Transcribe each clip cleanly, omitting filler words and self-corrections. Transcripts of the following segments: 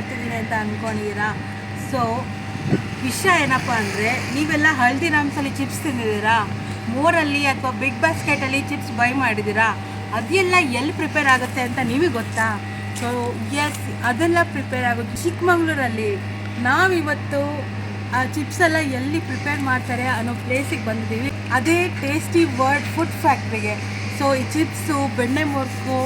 ಮಾಡ್ತಿದ್ದೀನಿ ಅಂತ ಅಂದ್ಕೊಂಡಿದ್ದೀರಾ. ಸೊ ವಿಷಯ ಏನಪ್ಪ ಅಂದರೆ, ನೀವೆಲ್ಲ ಹಲ್ದಿರಾಮ್ಸಲ್ಲಿ ಚಿಪ್ಸ್ ತಿಂದಿದ್ದೀರಾ, ಮೋರಲ್ಲಿ ಅಥವಾ ಬಿಗ್ ಬಾಸ್ಕೆಟಲ್ಲಿ ಚಿಪ್ಸ್ ಬೈ ಮಾಡಿದ್ದೀರಾ. ಅದೆಲ್ಲ ಎಲ್ಲಿ ಪ್ರಿಪೇರ್ ಆಗುತ್ತೆ ಅಂತ ನಿಮಗೆ ಗೊತ್ತಾ? ಸೊ ಎಸ್, ಅದೆಲ್ಲ ಪ್ರಿಪೇರ್ ಆಗುತ್ತೆ ಚಿಕ್ಕಮಂಗ್ಳೂರಲ್ಲಿ. ನಾವಿವತ್ತು ಆ ಚಿಪ್ಸ್ ಎಲ್ಲ ಎಲ್ಲಿ ಪ್ರಿಪೇರ್ ಮಾಡ್ತಾರೆ ಅನ್ನೋ ಪ್ಲೇಸಿಗೆ ಬಂದಿದ್ದೀವಿ. ಅದೇ ಟೇಸ್ಟಿ ವರ್ಡ್ ಫುಡ್ ಫ್ಯಾಕ್ಟ್ರಿಗೆ. ಸೊ ಈ ಚಿಪ್ಸು, ಬೆಣ್ಣೆ ಮುರ್ಕು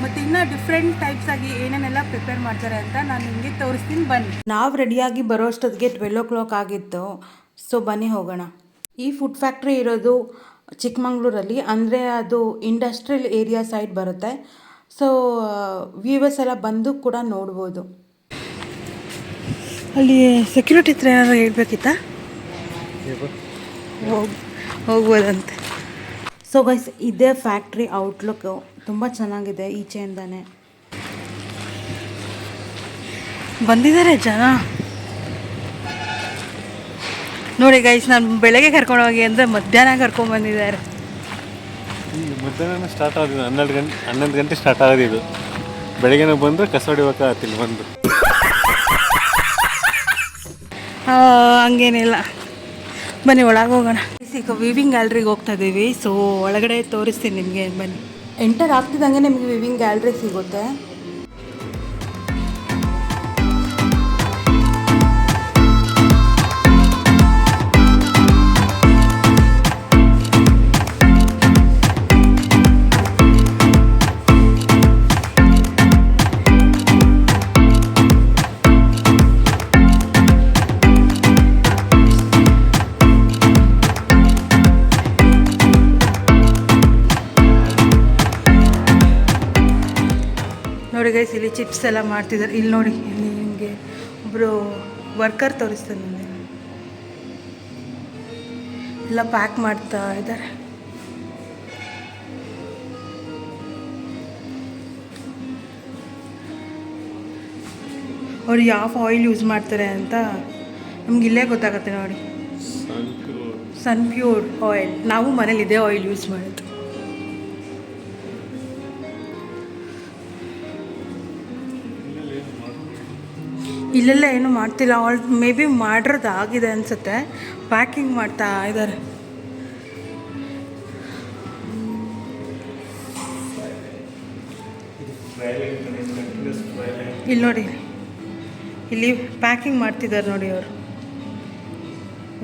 ಮತ್ತು ಇನ್ನೂ ಡಿಫ್ರೆಂಟ್ ಟೈಪ್ಸ್ ಆಗಿ ಏನೇನೆಲ್ಲ ಪ್ರಿಪೇರ್ ಮಾಡ್ತಾರೆ ಅಂತ ನಾನು ನಿಮಗೆ ತೋರಿಸ್ತೀನಿ, ಬನ್ನಿ. ನಾವು ರೆಡಿಯಾಗಿ ಬರೋ ಅಷ್ಟೊತ್ತಿಗೆ 12 o'clock ಆಗಿತ್ತು. ಸೊ ಬನ್ನಿ ಹೋಗೋಣ. ಈ ಫುಡ್ ಫ್ಯಾಕ್ಟ್ರಿ ಇರೋದು ಚಿಕ್ಕಮಂಗ್ಳೂರಲ್ಲಿ, ಅಂದರೆ ಅದು ಇಂಡಸ್ಟ್ರಿಯಲ್ ಏರಿಯಾ ಸೈಡ್ ಬರುತ್ತೆ. ಸೊ ವ್ಯೂವರ್ಸ್ ಎಲ್ಲ ಬಂದು ಕೂಡ ನೋಡ್ಬೋದು. ಅಲ್ಲಿ ಸೆಕ್ಯೂರಿಟಿ ಹತ್ರ ಏನಾದ್ರು ಹೇಳ್ಬೇಕಿತ್ತಾ? ಹೋಗ್ಬೋದಂತೆ. ಸೊ ಗೈಸ್, ಇದೇ ಫ್ಯಾಕ್ಟ್ರಿ ಔಟ್ಲುಕ್ ತುಂಬ ಚೆನ್ನಾಗಿದೆ. ಈಚೆಯಿಂದಾನೆ ಬಂದಿದ್ದಾರೆ ಜನ ನೋಡಿ ಗೈಸ್. ನಾನು ಬೆಳಗ್ಗೆ ಕರ್ಕೊಂಡೋಗಿ ಅಂದರೆ ಮಧ್ಯಾಹ್ನ ಕರ್ಕೊಂಡ್ಬಂದಿದ್ದಾರೆ. ಮಧ್ಯಾಹ್ನ ಸ್ಟಾರ್ಟ್ ಆಗೋದು 11 ಗಂಟೆ ಸ್ಟಾರ್ಟ್ ಆಗೋದು. ಬೆಳಗ್ಗೆನೇ ಬಂದರೆ ಕಸ ಹೊಡಿಬೇಕಾಗತ್ತಿಲ್ಲ ಬಂದು. ಹಂಗೇನಿಲ್ಲ, ಬನ್ನಿ ಒಳಗೆ ಹೋಗೋಣ. ಈಗ ವಿವಿಂಗ್ ಗ್ಯಾಲ್ರಿಗೆ ಹೋಗ್ತಾ ಇದ್ದೀವಿ. ಸೊ ಒಳಗಡೆ ತೋರಿಸ್ತೀನಿ ನಿಮಗೆ, ಬನ್ನಿ. ಎಂಟರ್ ಆಗ್ತಿದ್ದಂಗೆ ನಿಮಗೆ ವಿವಿಂಗ್ ಗ್ಯಾಲ್ರಿ ಸಿಗುತ್ತೆ. ನೋಡಿ ಗೈಸ್, ಇಲ್ಲಿ ಚಿಪ್ಸ್ ಎಲ್ಲ ಮಾಡ್ತಿದ್ದಾರೆ. ಇಲ್ಲಿ ನೋಡಿ, ಇಲ್ಲಿ ನಿಮಗೆ ಒಬ್ಬರು ವರ್ಕರ್ ತೋರಿಸ್ತಾರೆ ನನಗೆ. ಎಲ್ಲ ಪ್ಯಾಕ್ ಮಾಡ್ತಾ ಇದ್ದಾರೆ. ಅವ್ರು ಯಾವ ಆಯಿಲ್ ಯೂಸ್ ಮಾಡ್ತಾರೆ ಅಂತ ನಮ್ಗೆ ಇಲ್ಲೇ ಗೊತ್ತಾಗುತ್ತೆ ನೋಡಿ. ಸನ್ಪ್ಯೂರ್ ಆಯಿಲ್. ನಾವು ಮನೇಲಿ ಇದೇ ಆಯಿಲ್ ಯೂಸ್ ಮಾಡೋದು. ಇಲ್ಲೆಲ್ಲ ಏನು ಮಾಡ್ತಿಲ್ಲ, ಮೇ ಬಿ ಮಾಡಿರೋದು ಆಗಿದೆ ಅನಿಸುತ್ತೆ. ಪ್ಯಾಕಿಂಗ್ ಮಾಡ್ತಾ ಇದ್ದಾರೆ. ಇಲ್ಲಿ ನೋಡಿ, ಇಲ್ಲಿ ಪ್ಯಾಕಿಂಗ್ ಮಾಡ್ತಿದ್ದಾರೆ ನೋಡಿ ಅವರು.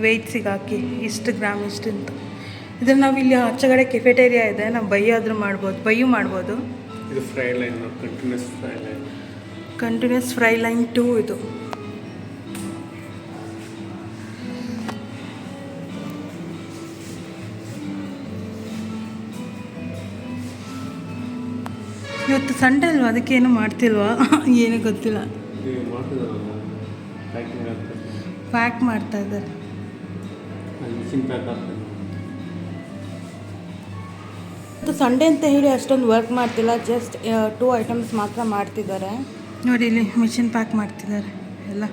ವೆಯ್ಟ್ಸಿಗೆ ಹಾಕಿ ಇಷ್ಟು ಗ್ರಾಮ್ ಇಷ್ಟು ಅಂತ. ಇದ್ರ ನಾವು ಇಲ್ಲಿ ಆಚೆಗಡೆ ಕೆಫೆಟೇರಿಯಾ ಇದೆ, ನಾವು ಬೈಯಾದರೂ ಮಾಡ್ಬೋದು. ಇದು fry line, continuous fry line 2 ಇದು. ಇವತ್ತು ಸಂಡೇ ಅಲ್ವಾ, ಅದಕ್ಕೇನು ಮಾಡ್ತಿಲ್ವಾ ಏನೂ ಗೊತ್ತಿಲ್ಲ. ಪ್ಯಾಕ್ ಮಾಡ್ತಾ ಇದ್ದಾರೆ. ಇವತ್ತು ಸಂಡೇ ಅಂತ ಹೇಳಿ ಅಷ್ಟೊಂದು ವರ್ಕ್ ಮಾಡ್ತಿಲ್ಲ, ಜಸ್ಟ್ 2 ಐಟಮ್ಸ್ ಮಾತ್ರ ಮಾಡ್ತಿದ್ದಾರೆ. ನೋಡಿ, ಇಲ್ಲಿ ಮಿಷಿನ್ ಪ್ಯಾಕ್ ಮಾಡ್ತಿದ್ದಾರೆ ಎಲ್ಲ.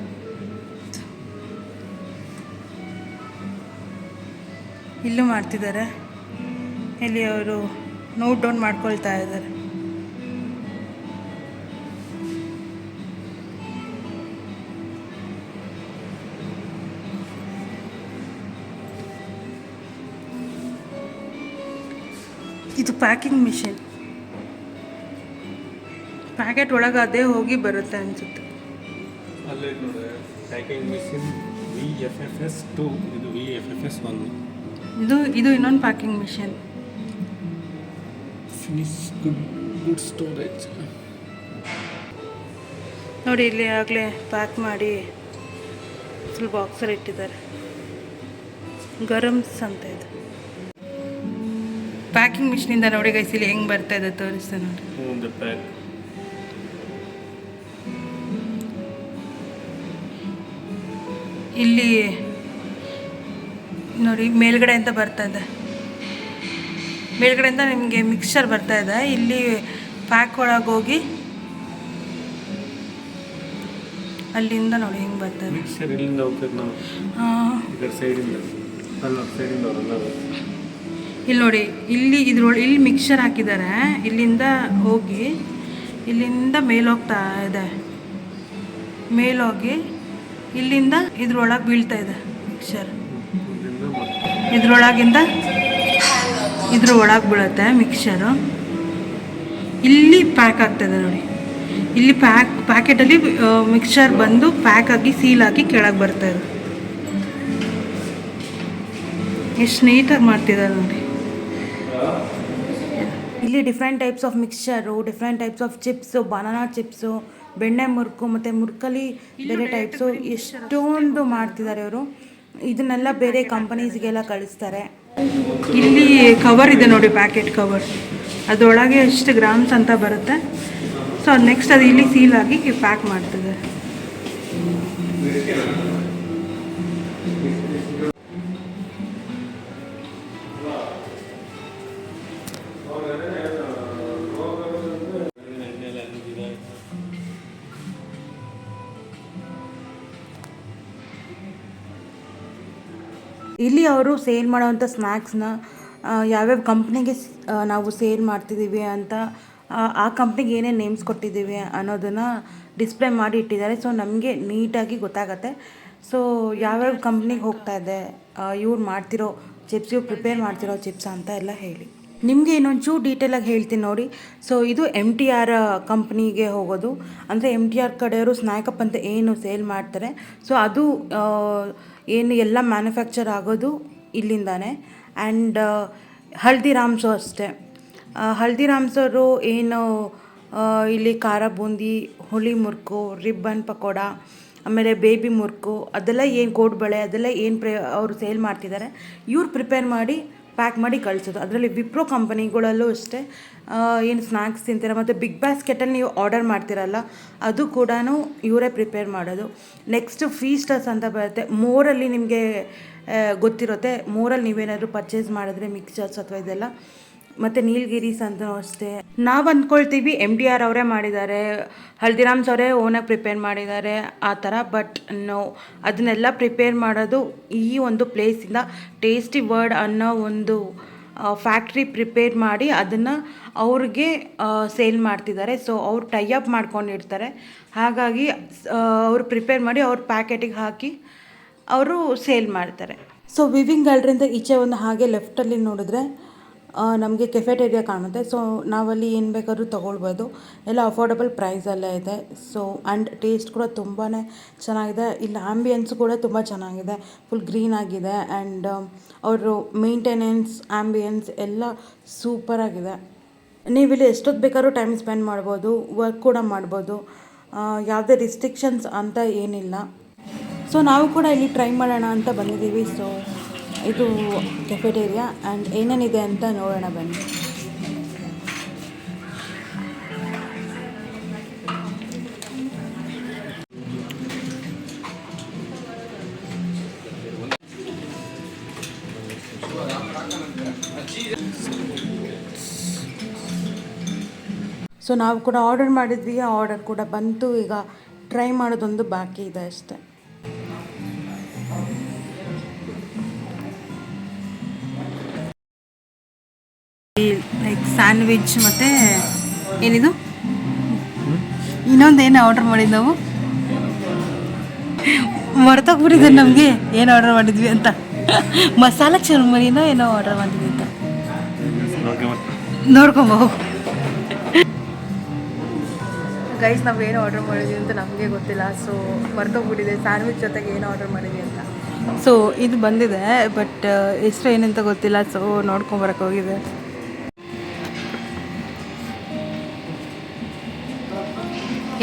ಇಲ್ಲೂ ಮಾಡ್ತಿದ್ದಾರೆ. ಇಲ್ಲಿ ಅವರು ನೋಟ್ ಡೌನ್ ಮಾಡ್ಕೊಳ್ತಾ ಇದ್ದಾರೆ. ಇದು ಪ್ಯಾಕಿಂಗ್ ಮಿಷಿನ್. ಪ್ಯಾಕೆಟ್ ಒಳಗೆ ಅದೇ ಹೋಗಿ ಬರುತ್ತೆ ಅನಿಸುತ್ತೆ. ಅಲ್ಲೇ ನೋಡಿ, ಪ್ಯಾಕಿಂಗ್ ಮಿಷಿನ್ VFFS 2, ಇದು VFFS 1. ಇದು ಇನ್ನೊಂದು packing machine. Finish good storage. ನೋಡಿ, ಇಲ್ಲಿ ಆಗಲೇ ಪ್ಯಾಕ್ ಮಾಡಿ ಫುಲ್ ಬಾಕ್ಸಲ್ಲಿ ಇಟ್ಟಿದ್ದಾರೆ. ಗರಮ್ಸ್ ಅಂತ ಇದು ಪ್ಯಾಕಿಂಗ್ ಮಿಷಿನಿಂದ. ನೋಡಿ ಗೈಸ್, ಇಲ್ಲಿ ಹೆಂಗೆ ಬರ್ತಾ ಇದೆ ತೋರಿಸ್ತಾ ನೋಡಿ. ಇಲ್ಲಿ ನೋಡಿ, ಮೇಲ್ಗಡೆಯಿಂದ ಬರ್ತಾ ಇದೆ. ಮೇಲ್ಗಡೆಯಿಂದ ನಿಮಗೆ ಮಿಕ್ಸ್ಚರ್ ಬರ್ತಾ ಇದೆ. ಇಲ್ಲಿ ಪ್ಯಾಕ್ ಒಳಗೆ ಹೋಗಿ ಅಲ್ಲಿಂದ ನೋಡಿ ಹೆಂಗೆ ಬರ್ತದೆ. ಮಿಕ್ಸ್ಚರ್ ಇಲ್ಲಿಂದ ಹೋಗ್ತದೆ. ನಾವು ಇದರ ಸೈಡಿಂದ ಅಲ್ಲ, ಸೈಡಿಂದ ಅವರಲ್ಲ. ಇಲ್ಲಿ ನೋಡಿ, ಇಲ್ಲಿ ಮಿಕ್ಸ್ಚರ್ ಹಾಕಿದ್ದಾರೆ. ಇಲ್ಲಿಂದ ಹೋಗಿ ಇಲ್ಲಿಂದ ಮೇಲೆ ಹೋಗ್ತಾ ಇದೆ. ಮೇಲೋಗಿ ಇಲ್ಲಿಂದ ಇದ್ರೊಳಗೆ ಬೀಳ್ತಾ ಇದೆ ಮಿಕ್ಸರ್. ಇದ್ರೊಳಗಿಂದ ಇದ್ರ ಒಳಗೆ ಬೀಳುತ್ತೆ ಮಿಕ್ಸರು. ಇಲ್ಲಿ ಪ್ಯಾಕ್ ಆಗ್ತದೆ ನೋಡಿ, ಇಲ್ಲಿ ಪ್ಯಾಕೆಟಲ್ಲಿ ಮಿಕ್ಸರ್ ಬಂದು ಪ್ಯಾಕ್ ಆಗಿ ಸೀಲ್ ಆಗಿ ಕೆಳಗೆ ಬರ್ತಾಯಿದೆ. ಎಷ್ಟು ನೀಟಾಗಿ ಮಾಡ್ತಿದ್ದಾರೆ ನೋಡಿ. ಇಲ್ಲಿ different types of mixture, different types of chips, banana chips, ಬೆಣ್ಣೆ ಮುರುಕು ಮತ್ತು ಮುರುಕಲ್ಲಿ ಬೇರೆ ಟೈಪ್ಸು ಎಷ್ಟೊಂದು ಮಾಡ್ತಿದ್ದಾರೆ ಇವರು. ಇದನ್ನೆಲ್ಲ ಬೇರೆ ಕಂಪನೀಸ್ಗೆಲ್ಲ ಕಳಿಸ್ತಾರೆ. ಇಲ್ಲಿ ಕವರ್ ಇದೆ ನೋಡಿ, ಪ್ಯಾಕೆಟ್ ಕವರ್, ಅದರೊಳಗೆ ಎಷ್ಟು ಗ್ರಾಮ್ಸ್ ಅಂತ ಬರುತ್ತೆ. ಸೊ ಅದು ನೆಕ್ಸ್ಟ್ ಅದು ಇಲ್ಲಿ ಸೀಲ್ ಆಗಿ ಪ್ಯಾಕ್ ಮಾಡ್ತಿದ್ದಾರೆ. ಇಲ್ಲಿ ಅವರು ಸೇಲ್ ಮಾಡೋವಂಥ ಸ್ನ್ಯಾಕ್ಸ್ನ ಯಾವ್ಯಾವ ಕಂಪ್ನಿಗೆ ನಾವು ಸೇಲ್ ಮಾಡ್ತಿದ್ದೀವಿ ಅಂತ, ಆ ಕಂಪ್ನಿಗೆ ಏನೇನು ನೇಮ್ಸ್ ಕೊಟ್ಟಿದ್ದೀವಿ ಅನ್ನೋದನ್ನು ಡಿಸ್ಪ್ಲೇ ಮಾಡಿ ಇಟ್ಟಿದ್ದಾರೆ. ಸೊ ನಮಗೆ ನೀಟಾಗಿ ಗೊತ್ತಾಗತ್ತೆ. ಸೊ ಯಾವ್ಯಾವ ಕಂಪ್ನಿಗೆ ಹೋಗ್ತಾ ಇದೆ ಇವ್ರು ಮಾಡ್ತಿರೋ ಚಿಪ್ಸ್, ಇವ್ರು ಪ್ರಿಪೇರ್ ಮಾಡ್ತಿರೋ ಚಿಪ್ಸ್ ಅಂತ ಎಲ್ಲ ಹೇಳಿ. ನಿಮಗೆ ಇನ್ನೊಂಚೂರು ಡೀಟೇಲಾಗಿ ಹೇಳ್ತೀನಿ ನೋಡಿ. ಸೊ ಇದು MTR ಕಂಪ್ನಿಗೆ ಹೋಗೋದು. ಅಂದರೆ MTR ಕಡೆಯವರು ಸ್ನ್ಯಾಕಪ್ ಅಂತ ಏನು ಸೇಲ್ ಮಾಡ್ತಾರೆ, ಸೊ ಅದು ಏನು ಎಲ್ಲ ಮ್ಯಾನುಫ್ಯಾಕ್ಚರ್ ಆಗೋದು ಇಲ್ಲಿಂದಾನೆ. ಆ್ಯಂಡ್ ಹಲ್ದಿರಾಮ್ಸು ಅಷ್ಟೇ. ಹಲ್ದಿರಾಮ್ಸವರು ಏನು ಇಲ್ಲಿ ಖಾರ ಬೂಂದಿ, ಹುಳಿ ಮುರುಕು, ರಿಬ್ಬನ್ ಪಕೋಡ, ಆಮೇಲೆ ಬೇಬಿ ಮುರುಕು, ಅದೆಲ್ಲ ಏನು ಕೋಡ್ಬಳೆ, ಅದೆಲ್ಲ ಏನು ಅವರು ಸೇಲ್ ಮಾಡ್ತಿದ್ದಾರೆ, ಇವ್ರು ಪ್ರಿಪೇರ್ ಮಾಡಿ ಪ್ಯಾಕ್ ಮಾಡಿ ಕಳಿಸೋದು. ಅದರಲ್ಲಿ ವಿಪ್ರೋ ಕಂಪನಿಗಳಲ್ಲೂ ಅಷ್ಟೇ ಏನು ಸ್ನ್ಯಾಕ್ಸ್ ತಿಂತೀರ ಮತ್ತು ಬಿಗ್ ಬಾಸ್ಕೆಟಲ್ಲಿ ನೀವು ಆರ್ಡರ್ ಮಾಡ್ತಿರಲ್ಲ, ಅದು ಕೂಡ ಇವರೇ ಪ್ರಿಪೇರ್ ಮಾಡೋದು. ನೆಕ್ಸ್ಟ್ ಫೀಸ್ಟರ್ಸ್ ಅಂತ ಬರುತ್ತೆ. ಮೋರಲ್ಲಿ ನಿಮಗೆ ಗೊತ್ತಿರುತ್ತೆ. ಮೋರಲ್ಲಿ ನೀವೇನಾದರೂ ಪರ್ಚೇಸ್ ಮಾಡಿದ್ರೆ ಮಿಕ್ಸರ್ಸ್ ಅಥವಾ ಇದೆಲ್ಲ, ಮತ್ತು ನೀಲಗಿರೀಸ್ ಅಂತಲೂ ಅಷ್ಟೇ. ನಾವು ಅಂದ್ಕೊಳ್ತೀವಿ MTR ಅವರೇ ಮಾಡಿದ್ದಾರೆ, ಹಲ್ದಿರಾಮ್ಸ್ ಅವರೇ ಓನಾಗಿ ಪ್ರಿಪೇರ್ ಮಾಡಿದ್ದಾರೆ ಆ ಥರ. ಬಟ್ ನೋ, ಅದನ್ನೆಲ್ಲ ಪ್ರಿಪೇರ್ ಮಾಡೋದು ಈ ಒಂದು ಪ್ಲೇಸಿಂದ ಟೇಸ್ಟಿ ವರ್ಡ್ ಅನ್ನೋ ಒಂದು ಫ್ಯಾಕ್ಟ್ರಿ ಪ್ರಿಪೇರ್ ಮಾಡಿ ಅದನ್ನು ಅವ್ರಿಗೆ ಸೇಲ್ ಮಾಡ್ತಿದ್ದಾರೆ. ಸೊ ಅವ್ರು ಟೈಅಪ್ ಮಾಡ್ಕೊಂಡಿರ್ತಾರೆ. ಹಾಗಾಗಿ ಅವರು ಪ್ರಿಪೇರ್ ಮಾಡಿ ಅವ್ರ ಪ್ಯಾಕೆಟಿಗೆ ಹಾಕಿ ಅವರು ಸೇಲ್ ಮಾಡ್ತಾರೆ. ಸೊ ವಿವಿಂಗ್ ಗ್ಯಾಲರಿಯಿಂದ ಈಚೆ ಒಂದು ಹಾಗೆ ಲೆಫ್ಟಲ್ಲಿ ನೋಡಿದ್ರೆ ನಮಗೆ ಕೆಫೆಟೇರಿಯಾ ಕಾಣುತ್ತೆ. ಸೊ ನಾವಲ್ಲಿ ಏನು ಬೇಕಾದ್ರೂ ತೊಗೊಳ್ಬೋದು. ಎಲ್ಲ ಅಫೋರ್ಡಬಲ್ ಪ್ರೈಸಲ್ಲೇ ಇದೆ. ಸೊ ಆ್ಯಂಡ್ ಟೇಸ್ಟ್ ಕೂಡ ತುಂಬಾ ಚೆನ್ನಾಗಿದೆ. ಇಲ್ಲಿ ಆ್ಯಂಬಿಯನ್ಸ್ ಕೂಡ ತುಂಬ ಚೆನ್ನಾಗಿದೆ, ಫುಲ್ ಗ್ರೀನ್ ಆಗಿದೆ. ಆ್ಯಂಡ್ ಅವರು ಮೇಂಟೆನೆನ್ಸ್, ಆ್ಯಂಬಿಯನ್ಸ್ ಎಲ್ಲ ಸೂಪರಾಗಿದೆ. ನೀವಿಲ್ಲಿ ಎಷ್ಟೊತ್ತು ಬೇಕಾದ್ರೂ ಟೈಮ್ ಸ್ಪೆಂಡ್ ಮಾಡ್ಬೋದು, ವರ್ಕ್ ಕೂಡ ಮಾಡ್ಬೋದು. ಯಾವುದೇ ರಿಸ್ಟ್ರಿಕ್ಷನ್ಸ್ ಅಂತ ಏನಿಲ್ಲ. ಸೊ ನಾವು ಕೂಡ ಇಲ್ಲಿ ಟ್ರೈ ಮಾಡೋಣ ಅಂತ ಬಂದಿದ್ದೀವಿ. ಸೊ ಇದು ಕೆಫೆಟೇರಿಯಾ ಆ್ಯಂಡ್ ಏನೇನಿದೆ ಅಂತ ನೋಡೋಣ ಬನ್ನಿ. ಸೊ ನಾವು ಕೂಡ ಆರ್ಡರ್ ಮಾಡಿದ್ವಿ, ಆರ್ಡರ್ ಕೂಡ ಬಂತು. ಈಗ ಟ್ರೈ ಮಾಡೋದೊಂದು ಬಾಕಿ ಇದೆ ಅಷ್ಟೆ. ಲೈಕ್ ಸ್ಯಾಂಡ್ವಿಚ್ ಮತ್ತು ಏನಿದು ಇನ್ನೊಂದೇನು ಆರ್ಡರ್ ಮಾಡಿದ್ದು ನಾವು ಮರ್ತೋಗ್ಬಿಟ್ಟಿದೆ ನಮಗೆ ಏನು ಆರ್ಡರ್ ಮಾಡಿದ್ವಿ ಅಂತ. ಮಸಾಲ ಚುರ್ಮುರಿನೋ ಏನೋ ಆರ್ಡರ್ ಮಾಡಿದ್ವಿ ಅಂತ ನೋಡ್ಕೊಬೋದು. ಗೈಸ್ ನಾವೇನು ಆರ್ಡರ್ ಮಾಡಿದ್ವಿ ಅಂತ ನಮಗೆ ಗೊತ್ತಿಲ್ಲ. ಸೊ ಮರ್ತೋಗ್ಬಿಟ್ಟಿದೆ ಸ್ಯಾಂಡ್ವಿಚ್ ಜೊತೆಗೆ ಏನು ಆರ್ಡರ್ ಮಾಡಿದ್ವಿ ಅಂತ. ಸೊ ಇದು ಬಂದಿದೆ, ಬಟ್ ಎಷ್ಟು ಏನಂತ ಗೊತ್ತಿಲ್ಲ. ಸೊ ನೋಡ್ಕೊಂಬರಕ್ಕೆ ಹೋಗಿದೆ.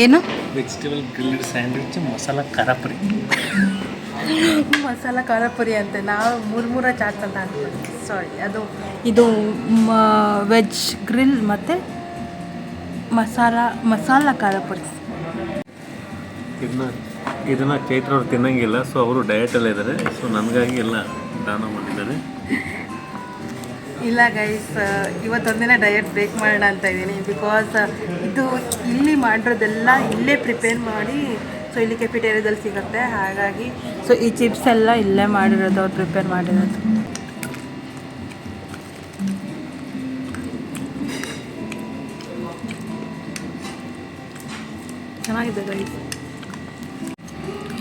ಏನು vegetable grilled sandwich masala kharapuri. Masala kharapuri ಅಂತೆ, ನಾವು ಮೂರ ಚಾಟ್ಸ್ ಅಂತ ಅನ್ಕೊಂಡು. ಸಾರಿ, ಅದು ಇದು ವೆಜ್ ಗ್ರಿಲ್ ಮತ್ತು ಮಸಾಲ ಖಾರಪುರಿ. ಇದನ್ನು ಚೈತ್ರವ್ರು ತಿನ್ನಂಗಿಲ್ಲ. ಸೊ ಅವರು ಡಯಟಲ್ಲೇ ಇದ್ದಾರೆ. ಸೊ ನನಗಾಗಿ ಎಲ್ಲ ದಾನ ಮಾಡಿದ್ದಾರೆ. ಇಲ್ಲ ಗೈಸ್, ಇವತ್ತೊಂದಿನ ಡಯಟ್ ಬ್ರೇಕ್ ಮಾಡೋಣ ಅಂತ ಇದ್ದೀನಿ. ಬಿಕಾಸ್ ಇದು ಇಲ್ಲಿ ಮಾಡಿರೋದೆಲ್ಲ ಇಲ್ಲೇ ಪ್ರಿಪೇರ್ ಮಾಡಿ, ಸೊ ಇಲ್ಲಿ ಕೆಫೆಟೇರಿಯಾದಲ್ಲಿ ಸಿಗುತ್ತೆ. ಹಾಗಾಗಿ ಸೊ ಈ ಚಿಪ್ಸ್ ಎಲ್ಲ ಇಲ್ಲೇ ಮಾಡಿರೋದು, ಅವ್ರು ಪ್ರಿಪೇರ್ ಮಾಡಿರೋದು. ಚೆನ್ನಾಗಿದೆ ಗೈಸ್.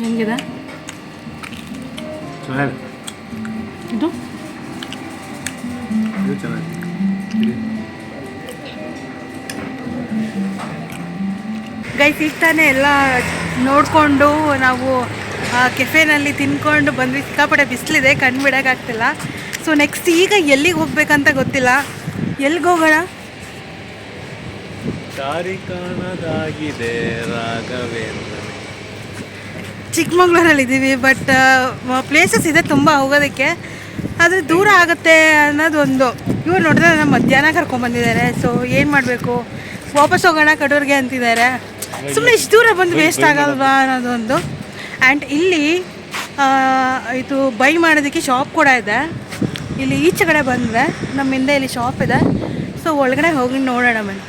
ಹೆಂಗಿದೆ ಚೆನ್ನಾಗಿದೆ. ಇದು ಇದು ಚೆನ್ನಾಗಿದೆ. ಗೈಸ್ ಈಗ ತಾನೇ ಎಲ್ಲ ನೋಡಿಕೊಂಡು ನಾವು ಕೆಫೆನಲ್ಲಿ ತಿನ್ಕೊಂಡು ಬಂದ್ವಿ. ಸಿಕ್ಕಾಪಟ್ಟೆ ಬಿಸಿಲಿದೆ, ಕಣ್ಣು ಬಿಡೋಕ್ಕಾಗ್ತಿಲ್ಲ. ಸೊ ನೆಕ್ಸ್ಟ್ ಈಗ ಎಲ್ಲಿಗೆ ಹೋಗ್ಬೇಕಂತ ಗೊತ್ತಿಲ್ಲ. ಎಲ್ಲಿಗೆ ಹೋಗೋಣ? ದಾರಿ ಕಾಣದಾಗಿದೆ ರಾಘವೇಂದ್ರ. ಚಿಕ್ಕಮಂಗ್ಳೂರಲ್ಲಿ ಇದ್ದೀವಿ, ಬಟ್ ಪ್ಲೇಸಸ್ ಇದೆ ತುಂಬ ಹೋಗೋದಕ್ಕೆ, ಆದರೆ ದೂರ ಆಗುತ್ತೆ ಅನ್ನೋದೊಂದು. ಇವ್ರು ನೋಡಿದ್ರೆ ನಮ್ಮ ಮಧ್ಯಾಹ್ನ ಕರ್ಕೊಂಡ್ಬಂದಿದ್ದಾರೆ. ಸೊ ಏನು ಮಾಡಬೇಕು, ವಾಪಸ್ ಹೋಗೋಣ ಕಡೂರಿಗೆ ಅಂತಿದ್ದಾರೆ. ಸುಮ್ಮನೆ ಇಷ್ಟು ದೂರ ಬಂದು ವೇಸ್ಟ್ ಆಗಲ್ವಾ ಅನ್ನೋದೊಂದು. ಆ್ಯಂಡ್ ಇಲ್ಲಿ ಇದು ಬೈ ಮಾಡೋದಕ್ಕೆ ಶಾಪ್ ಕೂಡ ಇದೆ. ಇಲ್ಲಿ ಈಚೆ ಕಡೆ ಬಂದರೆ ನಮ್ಮ ಹಿಂದೆ ಇಲ್ಲಿ ಶಾಪ್ ಇದೆ. ಸೊ ಒಳಗಡೆ ಹೋಗಿ ನೋಡೋಣ ಬನ್ನಿ.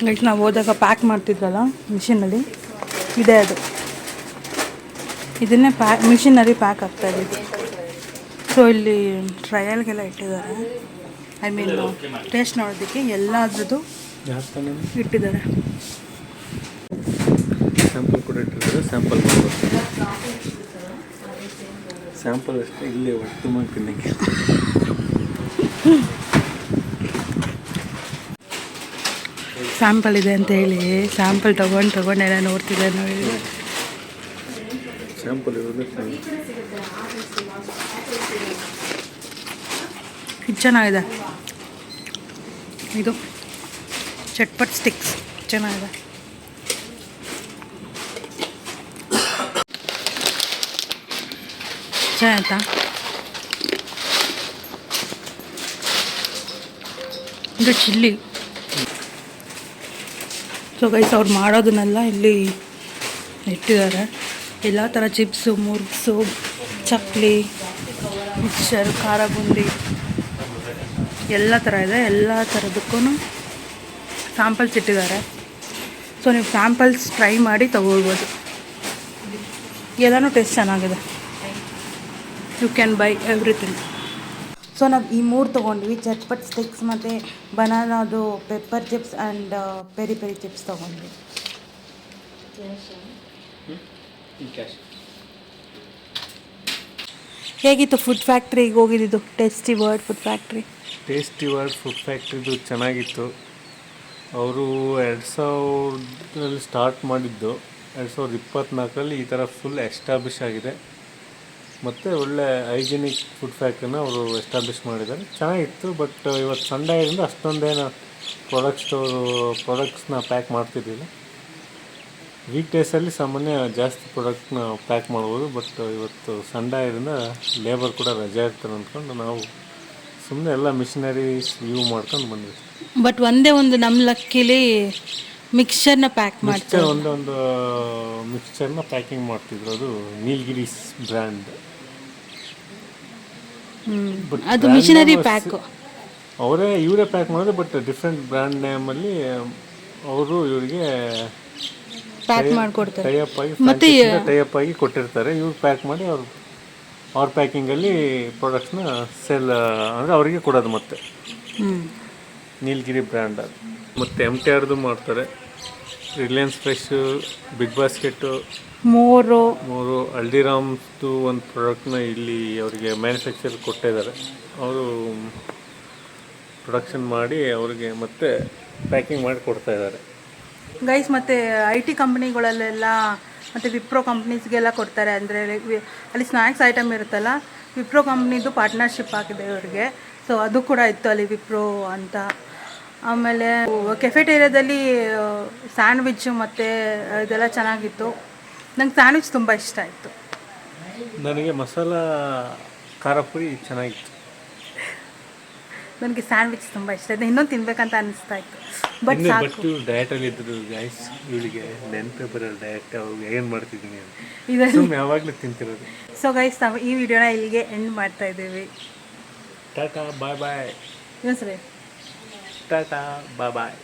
ಲೈಕ್ ನಾವು ಹೋದಾಗ ಪ್ಯಾಕ್ ಮಾಡ್ತಿದ್ರಲ್ಲ ಮಿಷಿನಲ್ಲಿ, ಇದೆ ಅದು. ಇದನ್ನೇ ಮಿಷಿನಲ್ಲಿ ಪ್ಯಾಕ್ ಆಗ್ತಾಯಿದೆ. ಸೊ ಇಲ್ಲಿ ಟ್ರಯಲ್ಗೆಲ್ಲ ಇಟ್ಟಿದ್ದಾರೆ. ಐ ಮೀನ್ ಟೇಸ್ಟ್ ನೋಡೋದಕ್ಕೆ ಎಲ್ಲದ್ರದ್ದು ಇಟ್ಟಿದ್ದಾರೆ. ಸ್ಯಾಂಪಲ್ ಕೂಡ ಇಟ್ಟಿದ್ದಾರೆ. ಸ್ಯಾಂಪಲ್ ಅಷ್ಟೇ, ಇಲ್ಲೇ ಒಟ್ಟು ಮಾಡಿ ತಿನ್ನಕ್ಕೆ. ಸ್ಯಾಂಪಲ್ ಇದೆ ಅಂತ ಹೇಳಿ ಸ್ಯಾಂಪಲ್ ತೊಗೊಂಡೆಲ್ಲ ನೋಡ್ತಿದ್ದೆ ನೋಡಿ. ಸ್ಯಾಂಪಲ್ ಇರೋದು ಇದು ಚೆನ್ನಾಗಿದೆ. ಇದು ಚಟ್ಪಟ್ ಸ್ಟಿಕ್ಸ್ ಚೆನ್ನಾಗಿದೆ. ಚೆನ್ನಾಯ್ತಾ? ಇದು ಚಿಲ್ಲಿ. ಸೊ ಗೈಸ್ ಅವ್ರು ಮಾಡೋದನ್ನೆಲ್ಲ ಇಲ್ಲಿ ಇಟ್ಟಿದ್ದಾರೆ. ಎಲ್ಲ ಥರ ಚಿಪ್ಸು, ಮುರ್ಗ್ಸು, ಚಕ್ಲಿ, ಮಿಕ್ಸರ್, ಖಾರ ಬುಂದಿ ಎಲ್ಲ ಥರ ಇದೆ. ಎಲ್ಲ ಥರದಕ್ಕೂ ಸ್ಯಾಂಪಲ್ಸ್ ಇಟ್ಟಿದ್ದಾರೆ. ಸೊ ನೀವು ಸ್ಯಾಂಪಲ್ಸ್ ಟ್ರೈ ಮಾಡಿ ತೊಗೊಳ್ಬೋದು. ಎಲ್ಲನೂ ಟೇಸ್ಟ್ ಚೆನ್ನಾಗಿದೆ. You can buy everything. So ನಾವು ಈ 3 ತೊಗೊಂಡ್ವಿ, ಚಟ್ಪಟ್ ಸ್ಟಿಕ್ಸ್ ಮತ್ತು ಬನಾನಾದು pepper chips and peri peri chips ತೊಗೊಂಡ್ವಿ. ಹೇಗಿತ್ತು ಫುಡ್ ಫ್ಯಾಕ್ಟ್ರಿಗೆ ಹೋಗಿದ್ದು? ಟೇಸ್ಟಿ ವರ್ಡ್ ಫುಡ್ ಫ್ಯಾಕ್ಟ್ರಿದು ಚೆನ್ನಾಗಿತ್ತು. ಅವರು 2000 ಸ್ಟಾರ್ಟ್ ಮಾಡಿದ್ದು, 2024 ಈ ಥರ ಫುಲ್ ಎಸ್ಟಾಬ್ಲಿಷ್ ಆಗಿದೆ. ಮತ್ತು ಒಳ್ಳೆ ಹೈಜಿನಿಕ್ ಫುಡ್ ಫ್ಯಾಕ್ಟ್ರಿನ ಅವರು ಎಸ್ಟಾಬ್ಲಿಷ್ ಮಾಡಿದ್ದಾರೆ. ಚೆನ್ನಾಗಿತ್ತು. ಬಟ್ ಇವತ್ತು ಸಂಡೇ ಆಗಿದ್ದರಿಂದ ಅಷ್ಟೊಂದೇನು ಪ್ರಾಡಕ್ಟ್ಸ್ನ ಪ್ಯಾಕ್ ಮಾಡ್ತಿದ್ದಿಲ್ಲ. ವೀಕ್ ಡೇಸಲ್ಲಿ ಸಾಮಾನ್ಯ ಜಾಸ್ತಿ ಪ್ರಾಡಕ್ಟ್ನ ಪ್ಯಾಕ್ ಮಾಡ್ಬೋದು. ಬಟ್ ಇವತ್ತು ಸಂಡೇ ಆಗಿದ್ದರಿಂದ ಲೇಬರ್ ಕೂಡ ರಜೆ ಇರ್ತಾರೆ ಅಂದ್ಕೊಂಡು ನಾವು ಸುಮ್ಮನೆ ಎಲ್ಲ ಮಿಷಿನರೀಸ್ ವ್ಯೂ ಮಾಡ್ಕೊಂಡು ಬಂದ್ವಿ. ಬಟ್ ಒಂದೇ ಒಂದು ನಮ್ಮ ಲಕ್ಕಿಲಿ ಮಿಕ್ಸ್ಚರ್ನ ಪ್ಯಾಕ್ ಮಾಡ್ತಾರೆ. ಒಂದೊಂದು ಮಿಕ್ಸ್ಚರ್ನ ಪ್ಯಾಕಿಂಗ್ ಮಾಡ್ತಿದ್ರು. ಅದು ನೀಲ್ಗಿರೀಸ್ ಬ್ರ್ಯಾಂಡ್. ಅದು ಮಿಷನರಿ ಪ್ಯಾಕ್ ಇವರೇ ಪ್ಯಾಕ್ ಮಾಡೋದು. ಬಟ್ ಡಿಫ್ರೆಂಟ್ ಬ್ರ್ಯಾಂಡ್ ನೇಮಲ್ಲಿ ಅವರು ಇವರಿಗೆ ಪ್ಯಾಕ್ ಮಾಡಿಕೊಡ್ತಾರೆ. ಟೈಅಪ್ ಆಗಿ ಕೊಟ್ಟಿರ್ತಾರೆ. ಇವ್ರು ಪ್ಯಾಕ್ ಮಾಡಿ ಅವ್ರ ಪ್ಯಾಕಿಂಗಲ್ಲಿ ಪ್ರಾಡಕ್ಟ್ಸ್ನ ಸೇಲ್ ಅಂದರೆ ಅವರಿಗೆ ಕೊಡೋದು. ಮತ್ತೆ ನೀಲಗಿರಿ ಬ್ರ್ಯಾಂಡ್ ಅದು. ಮತ್ತು MTRದು ಮಾಡ್ತಾರೆ. ರಿಲಯನ್ಸ್ ಫ್ರೆಶ್, ಬಿಗ್ ಬಾಸ್ಕೆಟ್ಟು, ಮೋರು, ಹಲ್ದಿರಾಮ್ಸ್ದು ಒಂದು ಪ್ರಾಡಕ್ಟ್ನ ಇಲ್ಲಿ ಅವರಿಗೆ ಮ್ಯಾನುಫ್ಯಾಕ್ಚರ್ ಕೊಟ್ಟಿದ್ದಾರೆ. ಅವರು ಪ್ರೊಡಕ್ಷನ್ ಮಾಡಿ ಅವರಿಗೆ ಮತ್ತೆ ಪ್ಯಾಕಿಂಗ್ ಮಾಡಿ ಕೊಡ್ತಾ ಇದ್ದಾರೆ. ಗೈಸ್ ಮತ್ತು IT ಕಂಪ್ನಿಗಳಲ್ಲೆಲ್ಲ ಮತ್ತು ವಿಪ್ರೋ ಕಂಪ್ನೀಸ್ಗೆಲ್ಲ ಕೊಡ್ತಾರೆ. ಅಂದರೆ ಅಲ್ಲಿ ಸ್ನ್ಯಾಕ್ಸ್ ಐಟಮ್ ಇರುತ್ತಲ್ಲ, ವಿಪ್ರೋ ಕಂಪ್ನಿದು ಪಾರ್ಟ್ನರ್ಶಿಪ್ ಆಗಿದೆ ಇವರಿಗೆ. ಸೊ ಅದು ಕೂಡ ಇತ್ತು ಅಲ್ಲಿ ವಿಪ್ರೋ ಅಂತ. ಆಮೇಲೆ ಕೆಫೆಟೇರಿಯಾದಲ್ಲಿ ಸ್ಯಾಂಡ್ವಿಚ್ಚು ಮತ್ತು ಇದೆಲ್ಲ ಚೆನ್ನಾಗಿತ್ತು. ನಂಗೆ ಸ್ಯಾಂಡ್ವಿಚ್ ತುಂಬ ಇಷ್ಟ ಆಯಿತು. ನನಗೆ ಮಸಾಲ ಖಾರ ಪುರಿ ಚೆನ್ನಾಗಿತ್ತು. ನನಗೆ ಸ್ಯಾಂಡ್ವಿಚ್ ತುಂಬ ಇಷ್ಟ ಆಯಿತು. ಇನ್ನೊಂದು ತಿನ್ಬೇಕಂತ ಅನಿಸ್ತಾ ಇತ್ತು. ಬಟ್ ಡಯಟಲ್ಲಿ ಇದ್ರು ಗೈಸ್. ಇವಳಿಗೆ ನೆನಪೇ ಬರೋಲ್ಲ ಡಯಟ್. ಅವ್ರಿಗೆ ಏನು ಮಾಡ್ತಿದ್ದೀನಿ ಅಂತ ಯಾವಾಗಲೂ ತಿಂತಿರೋದು. ಸೊ ಗೈಸ್ ನಾವು ಈ ವಿಡಿಯೋನ ಇಲ್ಲಿಗೆ ಎಂಡ್ ಮಾಡ್ತಾ ಇದ್ದೀವಿ. ಟಾಟಾ ಬಾಯ್ ಬಾಯ್. ಹೆಸ್ರಿ ಟಾಟಾ ಬಾಯ್ ಬಾಯ್.